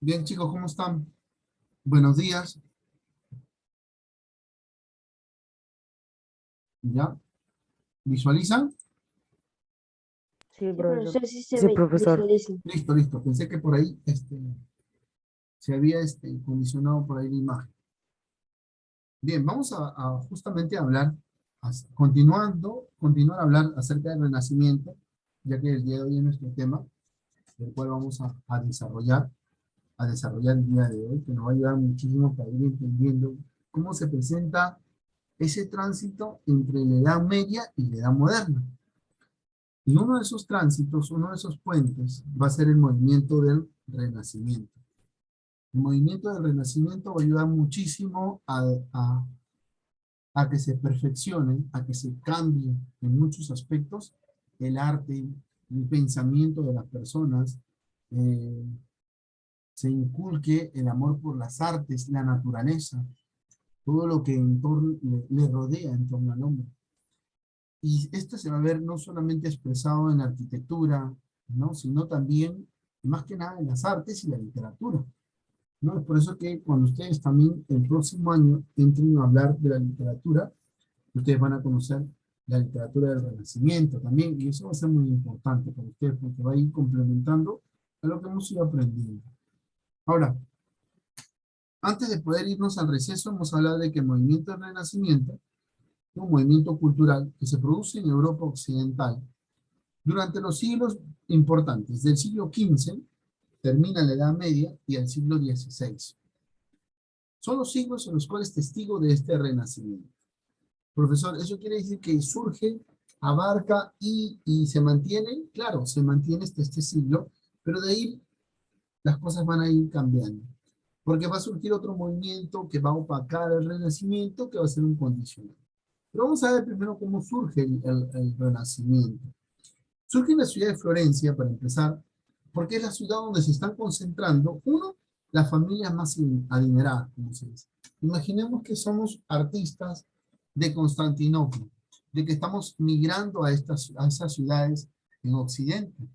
Bien, chicos, ¿cómo están? Buenos días. ¿Ya? ¿Visualizan? Sí, Sí, profesor. profesor, sí se Sí, ve, profesor. visualiza. Listo, listo. Pensé que por ahí se había condicionado por ahí la imagen. Bien, vamos a justamente hablar, continuar a hablar acerca del Renacimiento, ya que el día de hoy es nuestro tema, el cual vamos a desarrollar el día de hoy, que nos va a ayudar muchísimo para ir entendiendo cómo se presenta ese tránsito entre la Edad Media y la Edad Moderna. Y uno de esos tránsitos, uno de esos puentes, va a ser el movimiento del Renacimiento. El movimiento del Renacimiento va a ayudar muchísimo a que se perfeccione, a que se cambie en muchos aspectos el arte, el pensamiento de las personas, eh, se inculque el amor por las artes, la naturaleza, todo lo que le rodea en torno al hombre. Y esto se va a ver no solamente expresado en la arquitectura, ¿no? Sino también, más que nada, en las artes y la literatura, ¿no? Es por eso que cuando ustedes también el próximo año entren a hablar de la literatura, ustedes van a conocer la literatura del Renacimiento también, y eso va a ser muy importante para ustedes porque va a ir complementando a lo que hemos ido aprendiendo. Ahora, antes de poder irnos al receso, hemos hablado de que el movimiento del Renacimiento es un movimiento cultural que se produce en Europa Occidental durante los siglos importantes, del siglo XV, termina la Edad Media, y el siglo XVI. Son los siglos en los cuales testigo de este renacimiento. Profesor, ¿eso quiere decir que surge, abarca y se mantiene? Claro, se mantiene hasta este siglo, pero de ahí las cosas van a ir cambiando. Porque va a surgir otro movimiento que va a opacar el renacimiento, que va a ser un condicional. Pero vamos a ver primero cómo surge el renacimiento. Surge en la ciudad de Florencia, para empezar, porque es la ciudad donde se están concentrando, uno, las familias más adineradas, como se dice. Imaginemos que somos artistas de Constantinopla, de que estamos migrando a esas ciudades en Occidente.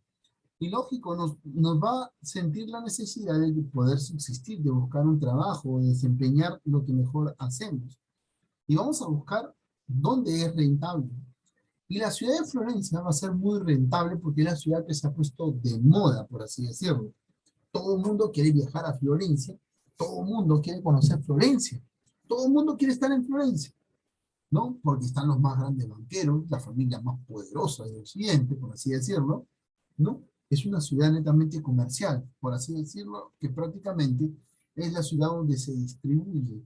Y lógico, nos va a sentir la necesidad de poder subsistir, de buscar un trabajo, de desempeñar lo que mejor hacemos. Y vamos a buscar dónde es rentable. Y la ciudad de Florencia va a ser muy rentable porque es la ciudad que se ha puesto de moda, por así decirlo. Todo el mundo quiere viajar a Florencia, todo el mundo quiere conocer Florencia, todo el mundo quiere estar en Florencia, ¿no? Porque están los más grandes banqueros, la familia más poderosa de Occidente, por así decirlo, ¿no? Es una ciudad netamente comercial, por así decirlo, que prácticamente es la ciudad donde se distribuye,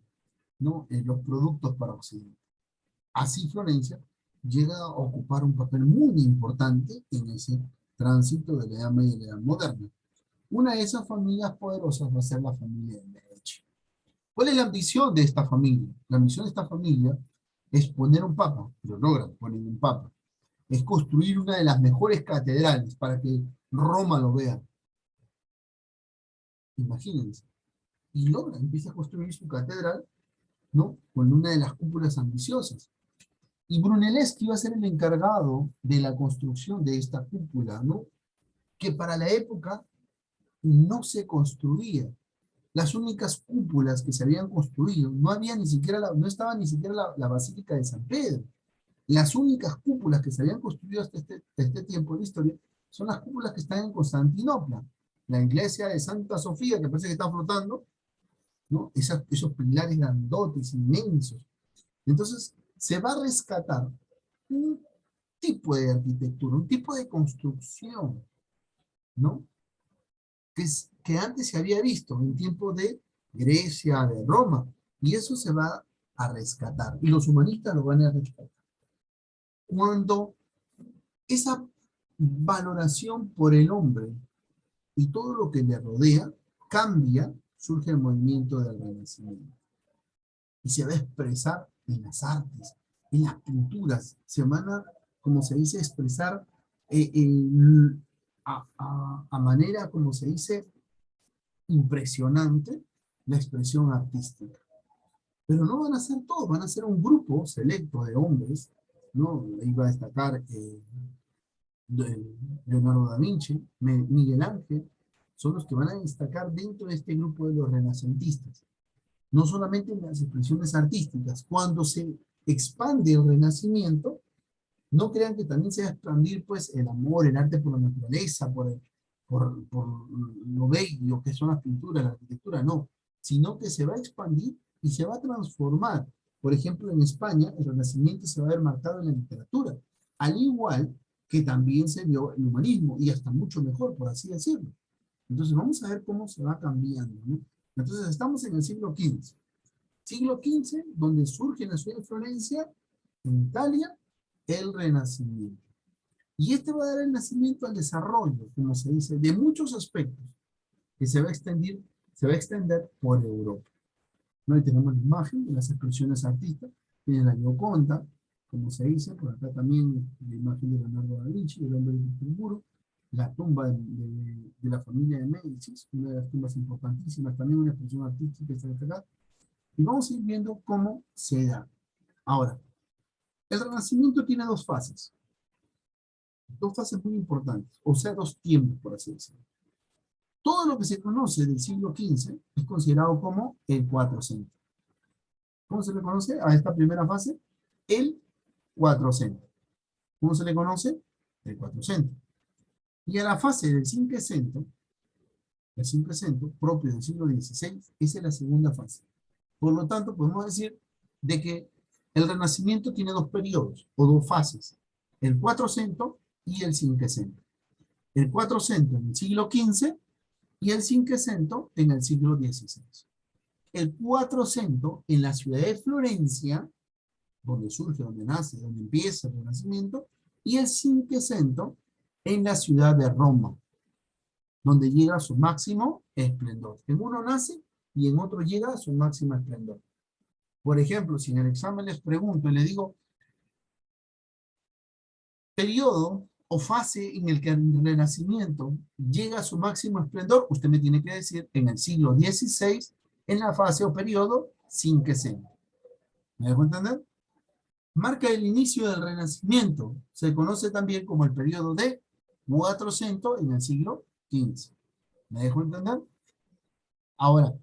¿no? Los productos para Occidente. Así Florencia llega a ocupar un papel muy importante en ese tránsito de la Edad Media y la Edad Moderna. Una de esas familias poderosas va a ser la familia de Medici. ¿Cuál es la ambición de esta familia? La ambición de esta familia es poner un papa, lo logran poner un papa. Es construir una de las mejores catedrales para que Roma lo vea. Imagínense. Y logra, empieza a construir su catedral, ¿no? Con una de las cúpulas ambiciosas. Y Brunelleschi iba a ser el encargado de la construcción de esta cúpula, ¿no? Que para la época no se construía. Las únicas cúpulas que se habían construido, no había ni siquiera no estaba ni siquiera la Basílica de San Pedro. Las únicas cúpulas que se habían construido hasta este tiempo de la historia son las cúpulas que están en Constantinopla. La iglesia de Santa Sofía, que parece que está flotando, ¿no? Esos pilares grandotes, inmensos. Entonces, se va a rescatar un tipo de arquitectura, un tipo de construcción, ¿no? Que antes se había visto en tiempos de Grecia, de Roma, y eso se va a rescatar, y los humanistas lo van a rescatar. Cuando esa valoración por el hombre y todo lo que le rodea cambia, surge el movimiento del Renacimiento. Y se va a expresar en las artes, en las pinturas, se van a, como se dice, expresar a manera, como se dice, impresionante la expresión artística. Pero no van a ser todos, van a ser un grupo selecto de hombres, ¿no? Ahí va a destacar Leonardo da Vinci, Miguel Ángel, son los que van a destacar dentro de este grupo de los renacentistas. No solamente en las expresiones artísticas. Cuando se expande el Renacimiento, no crean que también se va a expandir pues el amor, el arte por la naturaleza, por lo bello que son las pinturas, la arquitectura, no, sino que se va a expandir y se va a transformar. Por ejemplo, en España, el Renacimiento se va a ver marcado en la literatura, al igual que también se vio el humanismo, y hasta mucho mejor, por así decirlo. Entonces vamos a ver cómo se va cambiando, ¿no? Entonces estamos en el siglo XV. Siglo XV, donde surge en la ciudad de Florencia, en Italia, el Renacimiento. Y este va a dar el nacimiento al desarrollo, como se dice, de muchos aspectos que se va a extender por Europa. ¿No? Ahí tenemos la imagen de las expresiones artísticas, tiene la Gioconda, como se dice, por acá también la imagen de Leonardo da Vinci, el hombre del muro, la tumba de la familia de Médicis, una de las tumbas importantísimas, también una expresión artística que está acá, y vamos a ir viendo cómo se da. Ahora, el Renacimiento tiene dos fases muy importantes, o sea, dos tiempos, por así decirlo. Todo lo que se conoce del siglo XV es considerado como el Quattrocento. ¿Cómo se le conoce a esta primera fase? El Quattrocento. ¿Cómo se le conoce? El Quattrocento. Y a la fase del Cinquecento, el Cinquecento, propio del siglo XVI, esa es la segunda fase. Por lo tanto, podemos decir de que el Renacimiento tiene dos periodos, o dos fases, el Quattrocento y el Cinquecento. El Quattrocento en el siglo XV y el Cinquecento en el siglo XVI. El Quattrocento en la ciudad de Florencia, donde surge, donde nace, donde empieza el Renacimiento, y el Cinquecento en la ciudad de Roma, donde llega a su máximo esplendor. En uno nace y en otro llega a su máximo esplendor. Por ejemplo, si en el examen les pregunto y les digo, periodo o fase en el que el Renacimiento llega a su máximo esplendor, usted me tiene que decir en el siglo XVI, en la fase o periodo Cinquecento. ¿Me dejo entender? Marca el inicio del Renacimiento. Se conoce también como el periodo de Quattrocento en el siglo XV. ¿Me dejo entender? Ahora,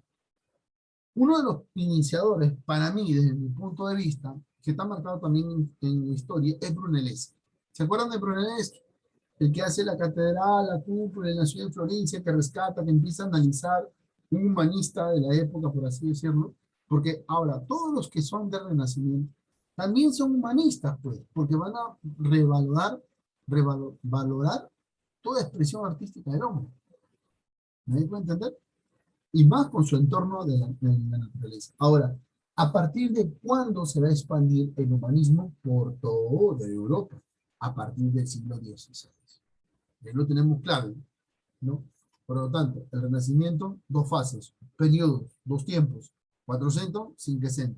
uno de los iniciadores, para mí, desde mi punto de vista, que está marcado también en la historia, es Brunelleschi. ¿Se acuerdan de Brunelleschi? El que hace la catedral, la cúpula en la ciudad de Florencia, que rescata, que empieza a analizar, un humanista de la época, por así decirlo, porque ahora todos los que son del Renacimiento también son humanistas, pues, porque van a valorar toda expresión artística del hombre. ¿Me dejo entender? Y más con su entorno de la naturaleza. Ahora, ¿a partir de cuándo se va a expandir el humanismo por toda Europa? A partir del siglo XVI. Ya lo tenemos claro, ¿no? Por lo tanto, el Renacimiento, dos fases, periodos, dos tiempos, 400, 500.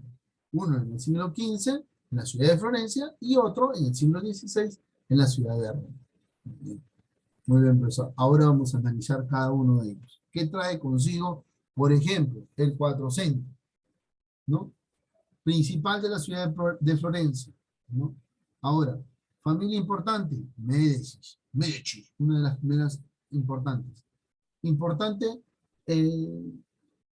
Uno en el siglo XV, en la ciudad de Florencia, y otro en el siglo XVI, en la ciudad de Roma. Muy bien, profesor. Ahora vamos a analizar cada uno de ellos. ¿Qué trae consigo, por ejemplo, el 400, ¿no? Principal de la ciudad de Florencia, ¿no? Ahora, familia importante, Medici, una de las primeras importantes. Importante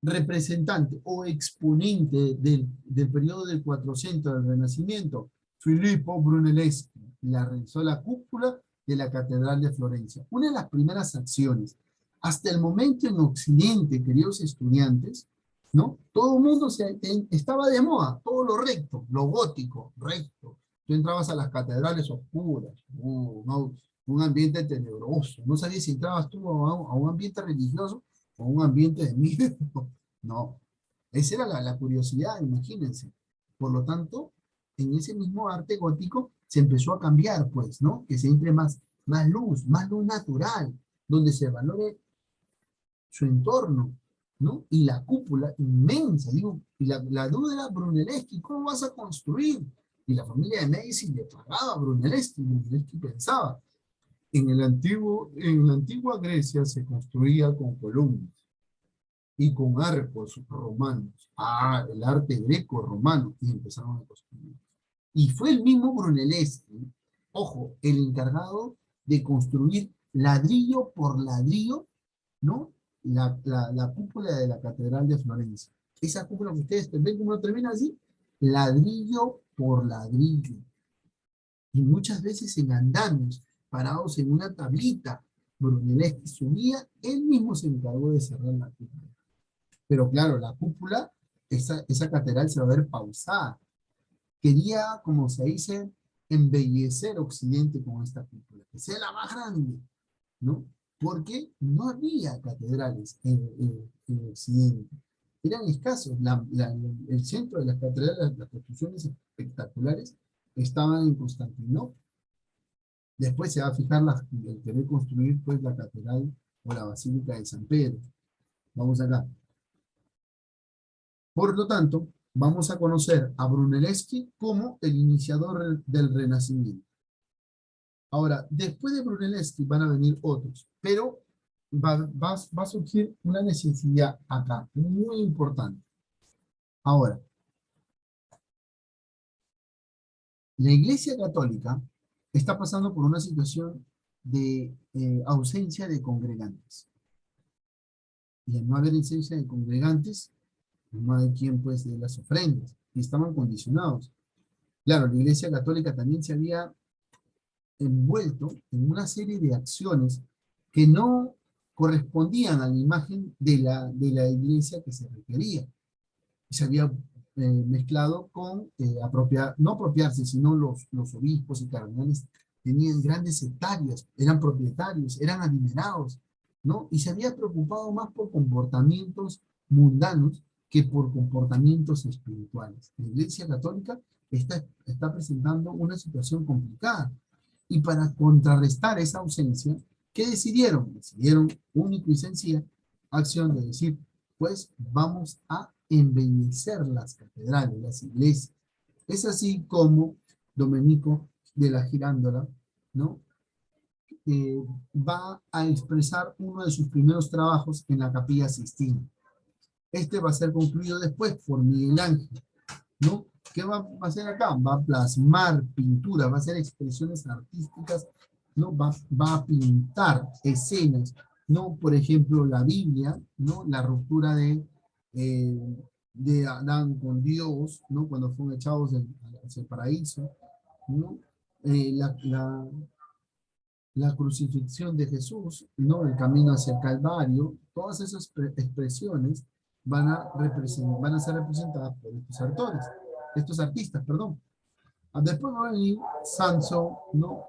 representante o exponente del periodo del 400 del Renacimiento, Filippo Brunelleschi, la realizó la cúpula de la Catedral de Florencia. Una de las primeras acciones, hasta el momento en Occidente, queridos estudiantes, ¿no? Todo el mundo estaba de moda, todo lo recto, lo gótico, recto. Tú entrabas a las catedrales oscuras, no, un ambiente tenebroso. No sabías si entrabas tú a un ambiente religioso o un ambiente de miedo. No, esa era la curiosidad, imagínense. Por lo tanto, en ese mismo arte gótico se empezó a cambiar, pues, ¿no? Que se entre más luz natural, donde se valore su entorno, ¿no? Y la cúpula inmensa, digo, y la duda era Brunelleschi, ¿cómo vas a construir? Y la familia de Medici le pagaba a Brunelleschi pensaba, en la antigua Grecia se construía con columnas y con arcos romanos. Ah, el arte greco-romano, y empezaron a construir. Y fue el mismo Brunelleschi, ojo, el encargado de construir ladrillo por ladrillo ¿no? La cúpula de la Catedral de Florencia. Esa cúpula que ustedes ven cómo termina así, ladrillo por ladrillo. Y muchas veces en andamios, parados en una tablita. Brunelleschi subía, él mismo se encargó de cerrar la cúpula. Pero claro, la cúpula, esa catedral se va a ver pausada. Quería, como se dice, embellecer Occidente con esta cúpula, que sea la más grande, ¿no? Porque no había catedrales en Occidente. Eran escasos. El centro de las catedrales, las construcciones espectaculares, estaban en Constantinopla. Después se va a fijar el querer construir pues, la catedral o la basílica de San Pedro. Vamos acá. Por lo tanto, vamos a conocer a Brunelleschi como el iniciador del Renacimiento. Ahora, después de Brunelleschi van a venir otros, pero va a surgir una necesidad acá, muy importante. Ahora, la Iglesia Católica está pasando por una situación de ausencia de congregantes. Y al no haber ausencia de congregantes, no hay quien pues dé las ofrendas, y estaban condicionados. Claro, la Iglesia Católica también se había envuelto en una serie de acciones que no correspondían a la imagen de la iglesia que se requería. Se había mezclado con no apropiarse, sino los obispos y cardenales tenían grandes hectáreas, eran propietarios, eran adinerados, ¿no? Y se había preocupado más por comportamientos mundanos que por comportamientos espirituales. La Iglesia Católica está presentando una situación complicada. Y para contrarrestar esa ausencia, ¿qué decidieron? Decidieron único y sencilla acción de decir, pues vamos a embellecer las catedrales, las iglesias. Es así como Domenico de la Girándola, ¿no? Va a expresar uno de sus primeros trabajos en la Capilla Sixtina. Este va a ser concluido después por Miguel Ángel, ¿no? ¿Qué va a hacer acá? Va a plasmar pintura, va a hacer expresiones artísticas, ¿no? Va a pintar escenas, ¿no? Por ejemplo, la Biblia, ¿no? La ruptura de Adán con Dios, ¿no? Cuando fueron echados hacia el paraíso, ¿no? Eh, la, la, la crucifixión de Jesús, ¿no? El camino hacia el Calvario, todas esas expresiones van a ser representadas por estos artistas, perdón. Después va a venir Sanso, ¿no?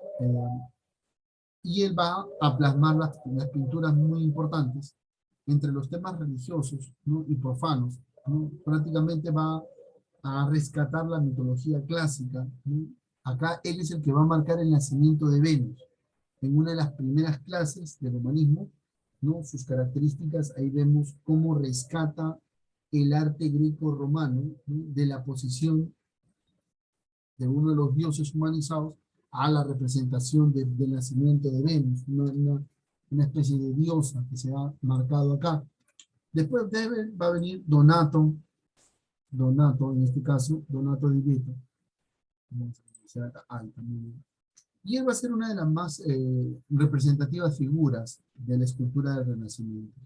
Y él va a plasmar las pinturas muy importantes entre los temas religiosos, ¿no? Y profanos, ¿no? Prácticamente va a rescatar la mitología clásica, ¿no? Acá él es el que va a marcar el nacimiento de Venus en una de las primeras clases del humanismo, ¿no? Sus características, ahí vemos cómo rescata el arte greco-romano, ¿no? De la posición de uno de los dioses humanizados a la representación del nacimiento de Venus, una especie de diosa que se ha marcado acá. Después de él va a venir Donato, en este caso, Donato di Vito. Vamos a iniciar acá. También. Y él va a ser una de las más representativas figuras de la escultura del Renacimiento,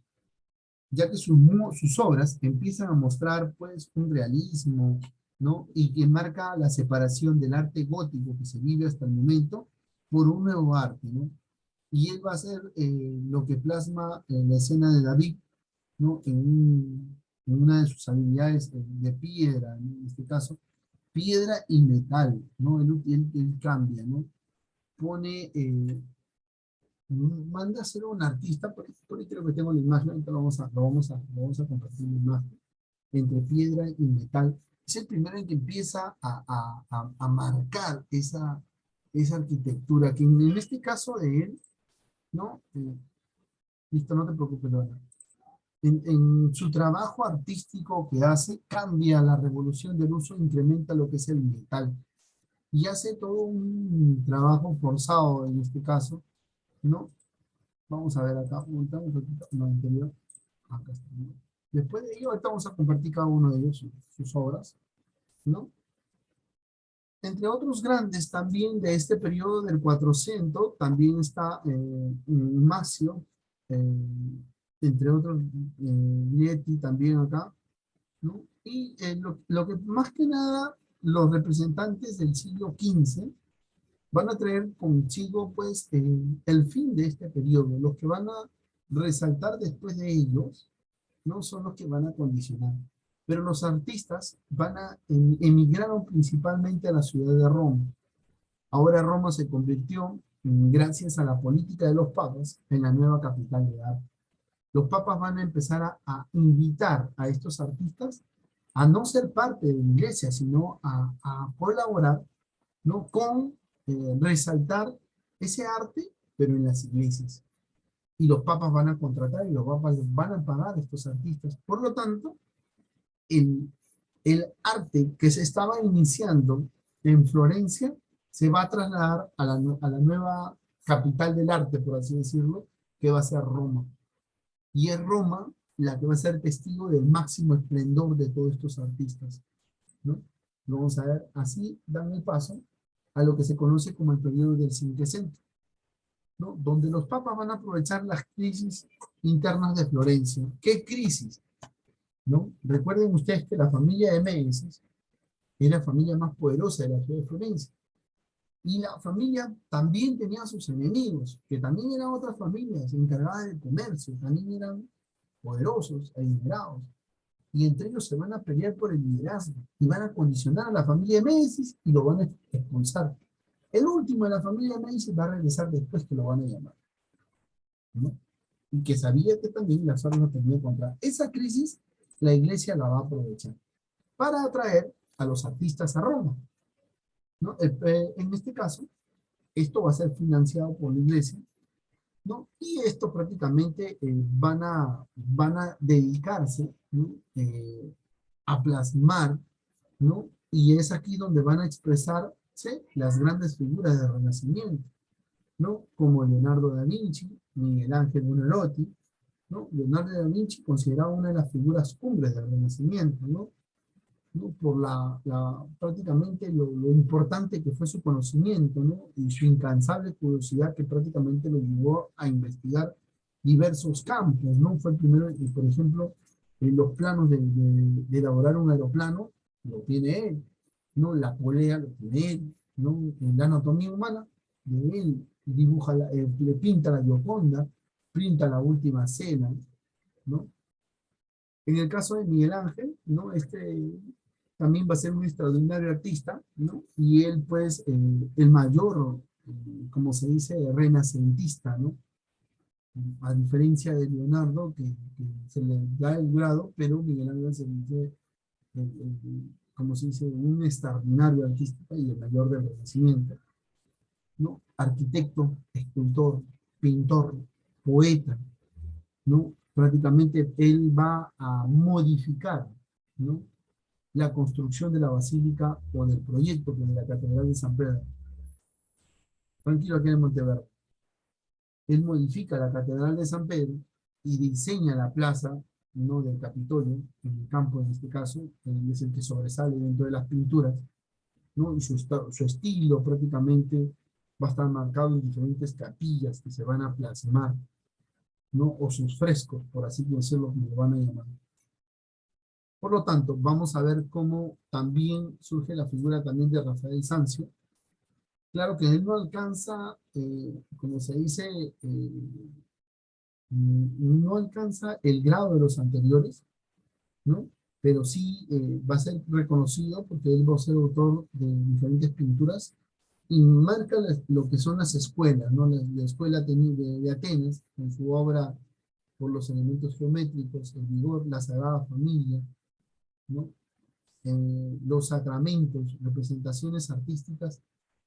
ya que sus obras empiezan a mostrar pues un realismo, ¿no? Y que marca la separación del arte gótico que se vive hasta el momento por un nuevo arte, ¿no? Y él va a ser lo que plasma en la escena de David, ¿no? En una de sus habilidades de piedra, ¿no? En este caso, piedra y metal, ¿no? Él cambia, ¿no? Pone, manda a hacer un artista, por ahí creo que tengo la imagen, entonces lo vamos a compartir la imagen, entre piedra y metal. Es el primero en que empieza a marcar esa arquitectura, que en este caso de él, ¿no? Listo, no te preocupes, Lola. En su trabajo artístico que hace, cambia la revolución del uso, incrementa lo que es el metal, y hace todo un trabajo forzado en este caso, ¿no? Vamos a ver acá, un poquito, no, anterior. Acá está, ¿no? Después de ello, ahorita vamos a compartir cada uno de ellos, sus obras, ¿no? Entre otros grandes también de este periodo del 400, también está Macio, entre otros, Lieti también acá, ¿no? Y lo que más que nada los representantes del siglo XV van a traer consigo pues el fin de este periodo. Los que van a resaltar después de ellos no son los que van a condicionar. Pero los artistas emigraron principalmente a la ciudad de Roma. Ahora Roma se convirtió, gracias a la política de los papas, en la nueva capital de arte. Los papas van a empezar a invitar a estos artistas a no ser parte de la iglesia, sino a colaborar, ¿no? Con resaltar ese arte, pero en las iglesias. Y los papas van a contratar y los papas van a pagar a estos artistas. Por lo tanto, el, el arte que se estaba iniciando en Florencia se va a trasladar a la nueva capital del arte, por así decirlo, que va a ser Roma. Y es Roma la que va a ser testigo del máximo esplendor de todos estos artistas, ¿no? Vamos a ver, así dan el paso a lo que se conoce como el periodo del Cinquecento, ¿no? Donde los papas van a aprovechar las crisis internas de Florencia. ¿Qué crisis? ¿No? Recuerden ustedes que la familia de Médici es la familia más poderosa de la ciudad de Florencia. Y la familia también tenía sus enemigos, que también eran otras familias encargadas del comercio, también eran poderosos, adinerados. Y entre ellos se van a pelear por el liderazgo y van a condicionar a la familia de Médici y lo van a expulsar. El último de la familia de Médici va a regresar después que lo van a llamar, ¿no? Y que sabía que también las armas lo tenía contra. Esa crisis la iglesia la va a aprovechar para atraer a los artistas a Roma, ¿no? En este caso, esto va a ser financiado por la iglesia, ¿no? Y esto prácticamente van a dedicarse, ¿no? A plasmar, ¿no? Y es aquí donde van a expresarse las grandes figuras del Renacimiento, ¿no? Como Leonardo da Vinci, Miguel Ángel Buonarroti, ¿no? Leonardo da Vinci considerado una de las figuras cumbres del Renacimiento, ¿no? ¿No? Por prácticamente lo importante que fue su conocimiento, ¿no? Y su incansable curiosidad que prácticamente lo llevó a investigar diversos campos, ¿no? Fue el primero, y por ejemplo, en los planos de elaborar un aeroplano, lo tiene él, ¿no? La polea lo tiene él, ¿no? En la anatomía humana, de él dibuja, le pinta la Gioconda, pinta la Última Cena, ¿no? En el caso de Miguel Ángel, ¿no? También va a ser un extraordinario artista, ¿no? Y él, pues, el mayor, como se dice, renacentista, ¿no? A diferencia de Leonardo, que se le da el grado, pero Miguel Ángel se dice, como se dice, un extraordinario artista y el mayor del Renacimiento, ¿no? Arquitecto, escultor, pintor, poeta, ¿no? Prácticamente él va a modificar, ¿no? La construcción de la basílica o del proyecto de la Catedral de San Pedro. Tranquilo aquí en Monteverde. Él modifica la Catedral de San Pedro y diseña la plaza, ¿no? Del Capitolio, en el campo en este caso, es el que sobresale dentro de las pinturas, ¿no? Y su estilo prácticamente va a estar marcado en diferentes capillas que se van a plasmar, ¿no? O sus frescos, por así decirlo, como lo van a llamar. Por lo tanto, vamos a ver cómo también surge la figura también de Rafael Sanzio. Claro que él no alcanza, como se dice, no alcanza el grado de los anteriores, ¿no? Pero sí va a ser reconocido porque él va a ser autor de diferentes pinturas y marca lo que son las escuelas, ¿no? La escuela de Atenas, en su obra por los elementos geométricos, el vigor, la Sagrada Familia, ¿no? Los sacramentos, representaciones artísticas,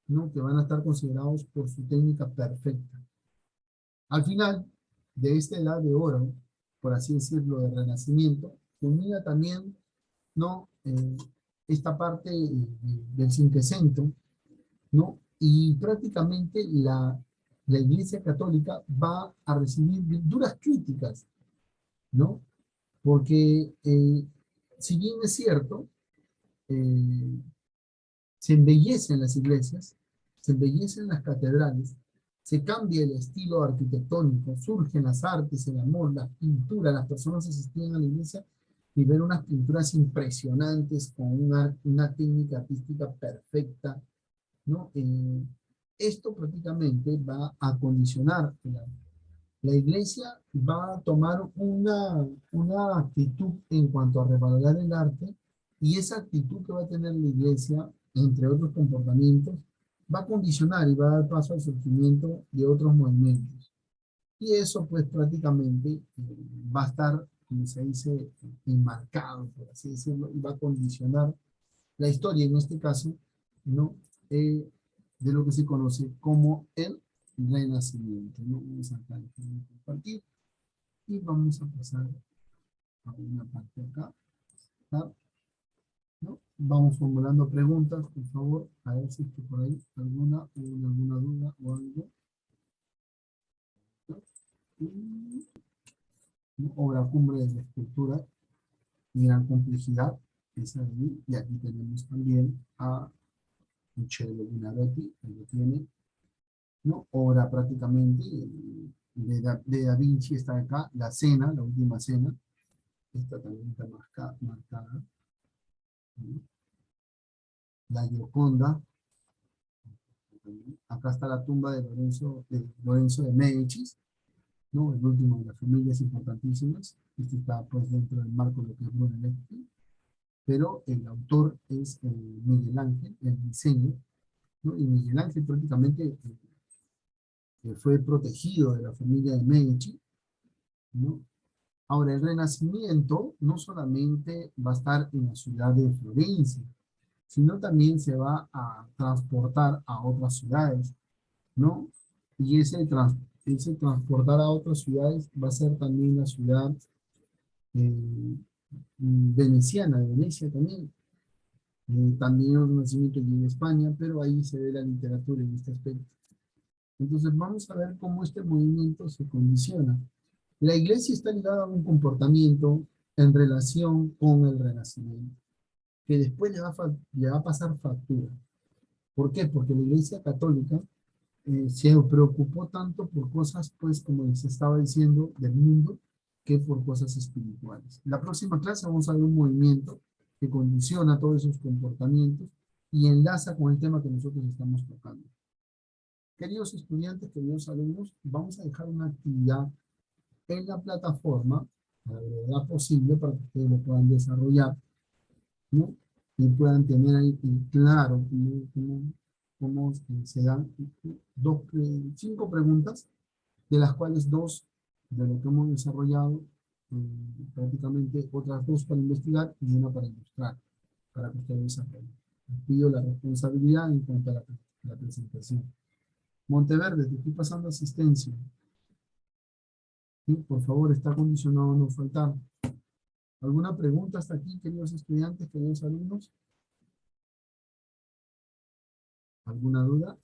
¿no? Que van a estar considerados por su técnica perfecta. Al final de esta edad de oro, por así decirlo, de renacimiento, culmina también, ¿no? Esta parte del Cinquecento, ¿no? Y prácticamente la Iglesia Católica va a recibir duras críticas, ¿no? Porque si bien es cierto, eh, se embellecen las iglesias, se embellecen las catedrales, se cambia el estilo arquitectónico, surgen las artes, el amor, la pintura, las personas asistían a la iglesia y ven unas pinturas impresionantes con una técnica artística perfecta, ¿no? Esto prácticamente va a condicionar la iglesia, va a tomar una actitud en cuanto a revalorar el arte, y esa actitud que va a tener la iglesia, entre otros comportamientos, va a condicionar y va a dar paso al surgimiento de otros movimientos. Y eso pues prácticamente va a estar, como se dice, enmarcado, por así decirlo, y va a condicionar la historia, en este caso, ¿no? De lo que se conoce como el Renacimiento, ¿no? Vamos a compartir y vamos a pasar a una parte acá, ¿tá? ¿No? Vamos formulando preguntas, por favor, a ver si por ahí alguna duda o algo. ¿No? Obra cumbre de la escultura y gran complejidad, esa de ahí, y aquí tenemos también a Michele Buonarroti, que lo tiene, ¿no? Obra prácticamente de Da Vinci está acá, La Cena, La Última Cena, esta también está marcada, ¿no? La Gioconda, acá está la tumba de Lorenzo de Médicis, ¿no? El último de las familias importantísimas, este está pues dentro del marco de lo que es Brunelleschi, pero el autor es Miguel Ángel, el diseño, ¿no? Y Miguel Ángel prácticamente fue protegido de la familia de Medici, ¿no? Ahora, el Renacimiento no solamente va a estar en la ciudad de Florencia, sino también se va a transportar a otras ciudades, ¿no? Y ese transportar a otras ciudades va a ser también la ciudad eh, veneciana, de Venecia también. También el Renacimiento y en España, pero ahí se ve la literatura en este aspecto. Entonces vamos a ver cómo este movimiento se condiciona. La iglesia está ligada a un comportamiento en relación con el Renacimiento, que después le va a pasar factura. ¿Por qué? Porque la iglesia católica se preocupó tanto por cosas, pues, como les estaba diciendo, del mundo, que por cosas espirituales. La próxima clase vamos a ver un movimiento que condiciona todos esos comportamientos y enlaza con el tema que nosotros estamos tocando. Queridos estudiantes, queridos alumnos, vamos a dejar una actividad en la plataforma, a la brevedad posible, para que ustedes lo puedan desarrollar, ¿no? Y puedan tener ahí claro cómo se dan 5 preguntas, de las cuales 2 de lo que hemos desarrollado, prácticamente otras 2 para investigar y una para ilustrar, para que ustedes desarrollen. Les pido la responsabilidad en cuanto a la presentación. Monteverde, te estoy pasando asistencia. ¿Sí? Por favor, está condicionado a no faltar. ¿Alguna pregunta hasta aquí, queridos estudiantes, queridos alumnos? ¿Alguna duda?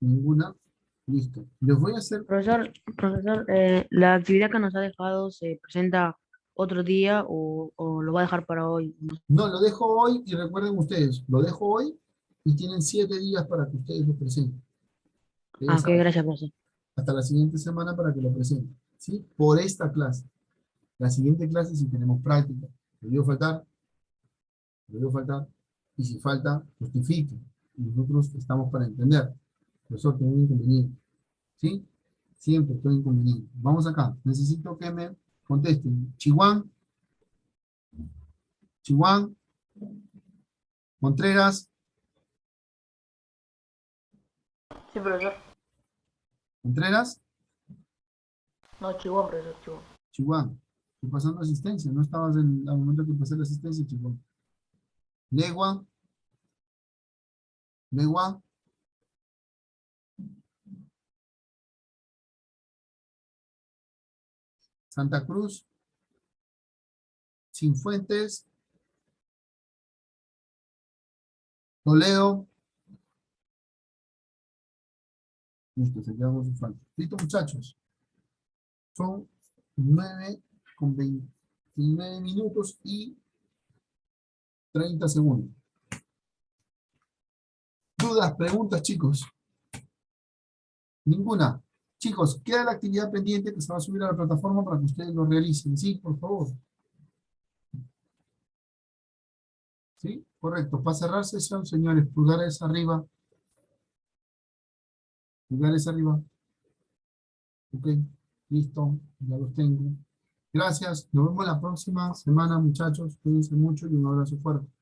¿Ninguna? Listo. Les voy a hacer... Profesor, la actividad que nos ha dejado se presenta otro día o lo va a dejar para hoy. No sé. No, lo dejo hoy y recuerden ustedes, lo dejo hoy y tienen 7 días para que ustedes lo presenten. Ah, Ustedes ok, saben, gracias, profesor. hasta la siguiente semana para que lo presenten. ¿Sí? Por esta clase. La siguiente clase si tenemos práctica. ¿Le dio faltar? ¿Le dio faltar? Y si falta, justifique. Y nosotros estamos para entender. Profesor, tengo un inconveniente. ¿Sí? Siempre estoy inconveniente. Vamos acá. Necesito que me contesten. Chihuán, Chihuán, Contreras, Sí, profesor. Contreras, No, Chihuahua, profesor, Chihuahua. Chihuán. Estoy pasando asistencia. No estabas al momento que pasé la asistencia, Chihuán. Legua, Legua, Santa Cruz, Cienfuentes, Toledo. Listo, se quedamos sin falta. Listo, muchachos. Son 9:29 minutos y 30 segundos. Dudas, preguntas, chicos. Ninguna. Chicos, queda la actividad pendiente que se va a subir a la plataforma para que ustedes lo realicen. Sí, por favor. ¿Sí? Correcto. Para cerrar sesión, señores, pulgares arriba. Pulgares arriba. Ok. Listo. Ya los tengo. Gracias. Nos vemos la próxima semana, muchachos. Cuídense mucho y un abrazo fuerte.